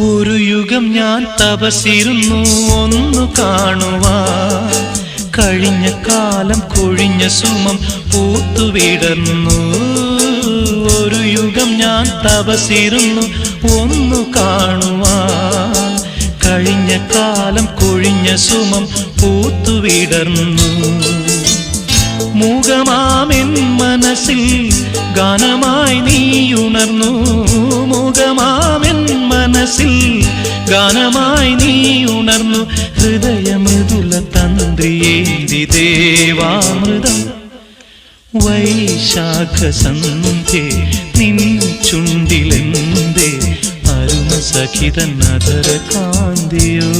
ഒരു യുഗം ഞാൻ തപസിരുന്നു ഒന്നു കാണുവാൻ, കഴിഞ്ഞ കാലം കൊഴിഞ്ഞ സുമം പൂത്തുവിടർന്നു. ഒരു യുഗം ഞാൻ തപസിരുന്നു ഒന്നു കാണുവാൻ, കഴിഞ്ഞ കാലം കൊഴിഞ്ഞ സുമം പൂത്തുവിടർന്നു. മൂകമാമെൻ മനസ്സിൽ ഗാനമായി നീയുണർന്നു. മൂകമാമെൻ മനസ്സിൽ ഗാനമായി നീയുണർന്നു. ഹൃദയമൃദുല തന്ത്രിയേന്തി ദേവാമൃതം വൈശാഖ സന്ധ്യേ നിൻ ചുണ്ടിലെന്തേ അരുണ സഖിതൻ അധര കാന്തിയോ.